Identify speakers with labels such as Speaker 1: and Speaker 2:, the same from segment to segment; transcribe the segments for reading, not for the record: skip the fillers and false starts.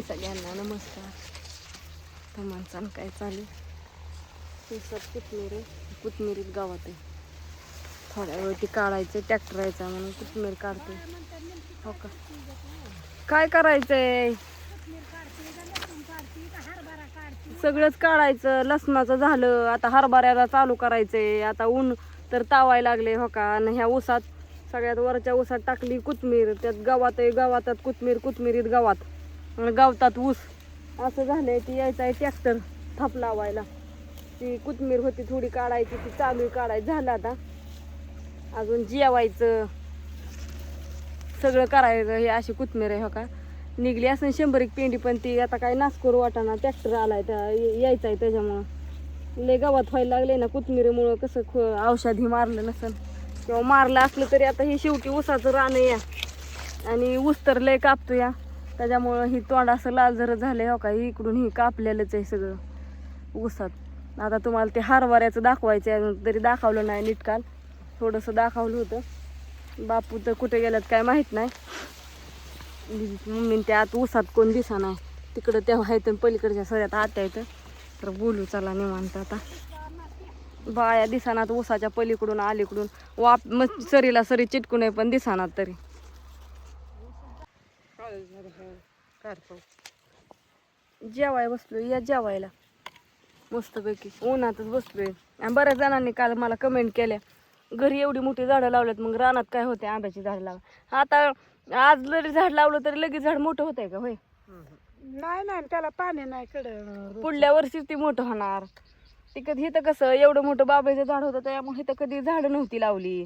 Speaker 1: सगळ्यांना नमस्कार. तर माणसानं काय चालू दिवसात कोथमिरीत गावात आहे. थोड्या वेळ ती काढायचं, ट्रॅक्टर यायचा म्हणून कोथमीर काढते. हो का, काय करायचंय, सगळंच काढायचं. लसणाचं झालं, आता हरभऱ्याला चालू करायचंय. आता ऊन तर तावायला लागले हो का. आणि ह्या ऊसात सगळ्यात वरच्या ऊसात टाकली कोथमीर, त्यात गावात आहे, गावातात कोथमीर, कोथमिरीत गावात, गावतात ऊस. असं झालंय. ती यायचं आहे ट्रॅक्टर थाप लावायला. ती कोथमीर होती थोडी काढायची, ती चालू काढायची. झालं आता अजून जेवायचं, सगळं करायचं. हे अशी कोथमीर आहे हो का. निघली असं 100 पेंडी, पण ती आता काय नाश करू वाटाना. ट्रॅक्टर आलाय त्या यायचा आहे, त्याच्यामुळं लय गावात व्हायला लागले ना कोथमिरीमुळं. कसं औषधी मारलं नसन किंवा मारलं असलं तरी आता हे शेवटी ऊसाचं रान या, आणि ऊस तर लय कापतो या, त्याच्यामुळं ही तोंड असं लाल जर झालंय हो का. इकडून ही कापलेलंच आहे सगळं ऊसात. आता तुम्हाला ते हरभऱ्याचं दाखवायचं आहे, तरी दाखवलं नाही नीट. काल थोडंसं दाखवलं होतं. बापू तर कुठे गेल्यात काय माहीत नाही. मम्मी ते आता ऊसात कोण दिसा नाही. तिकडं तेव्हा येतं पलीकडच्या सऱ्यात आत्या येतं. तर बोलू चला निवांत. आता बाया दिसानात ऊसाच्या पलीकडून अलीकडून, वाप मग सरीला सरी चिटकून आहे पण दिसानात. तरी जेवाय बसलोय, या जेवायला मस्तपैकी. उन्हातच बसलोय. आणि बऱ्याच जणांनी काल मला कमेंट केल्या, घरी एवढी मोठी झाडं लावल्यात, मग रानात काय होते आंब्याची झाडं लावा. आता आज जरी झाड लावलं तरी लगेच झाड मोठं होतंय का? होय,
Speaker 2: नाही नाही, त्याला पाणी नाही
Speaker 1: पुढल्या वर्षी ती मोठं होणार. तिकडे इथं कसं एवढं मोठं बाबाचं झाड होतं, त्यामुळे इथं कधी झाडं नव्हती लावली.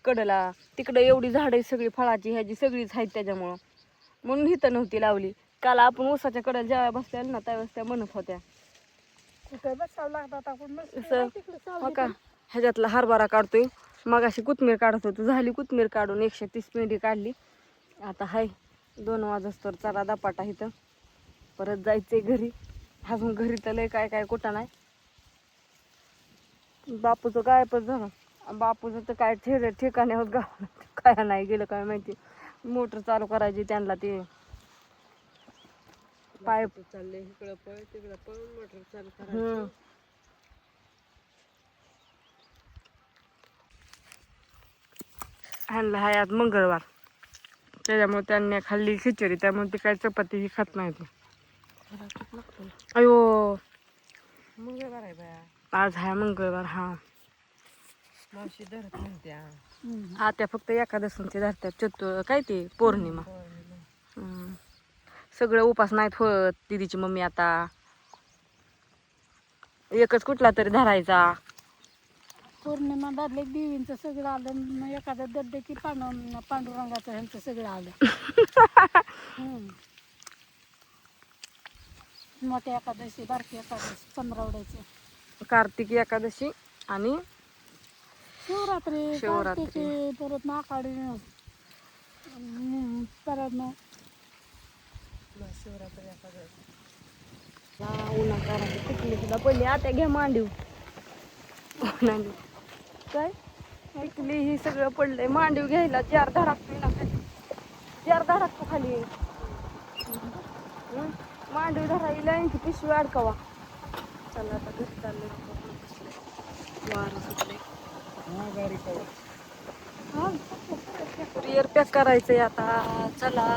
Speaker 1: कडला तिकडं एवढी झाडं सगळी फळाची ह्याची सगळीच आहेत, त्याच्यामुळं म्हणून इथं नव्हती लावली. काल आपण ऊसाच्या कडेला जेव्हा बसलेलं ना, त्यावेळेस त्या म्हणत होत्या
Speaker 2: कुठे बसावं लागतात आपण.
Speaker 1: हो का. ह्याच्यातला हरभरा काढतोय, मग अशी कोथमीर काढत होतो. झाली कोथमीर काढून 130 पेंडी काढली. आता हाय 2 वाजता चला दपाटा इथं. परत जायचंय घरी. अजून घरी तर लय काय काय कुठं नाही. बापूचं गायबच झालं. बापूचं तर काय ठिकाण्यावर गाव काय नाही गेलं काय माहिती. मोटर चालू करायची त्यांना, ते पाईप
Speaker 2: चालले इकडं पळ तिकडं पळून मोटर चालू करायची.
Speaker 1: ह्यांना हाय आज मंगळवार, त्याच्यामुळे त्यांनी खाल्ली खिचडी. त्यामुळे ती काय चपाती ही खात नाही ती. अयो,
Speaker 2: मंगळवार आहे बाया,
Speaker 1: आज हाय मंगळवार. हा,
Speaker 2: मावशी धरत म्हणत्या.
Speaker 1: हा, त्या फक्त एकादशीचे धरतात. काय ते पौर्णिमा. सगळं उपास नाहीत होत. दिदीची मम्मी आता एकच कुठला तरी धरायचा.
Speaker 2: पौर्णिमा धरले देवींचं सगळं आलं. एखादं दर्दे की पांडुरंगाचं ह्यांचं सगळं आलं. मोठ्या एकादशी, बारकी एकादशी, पंधरवड्याची,
Speaker 1: कार्तिक एकादशी आणि
Speaker 2: शिवरात्री, कार्तिकी, परत आखाडी, परत शिवरात्री एकादशी.
Speaker 1: उन्हाळा टिकली सुद्धा पडली. आता घ्या मांडीव. काय टिकली ही सगळं पडलंय. मांडीव घ्यायला जार धडकतोय ना खाली, जार धडकतो खाली. मांडीव धरायला की पिशवी अडकावा. चला आता घरी चाललंय. वारं सुटलंय. कुरिअर पॅक करायचंय आता. चला.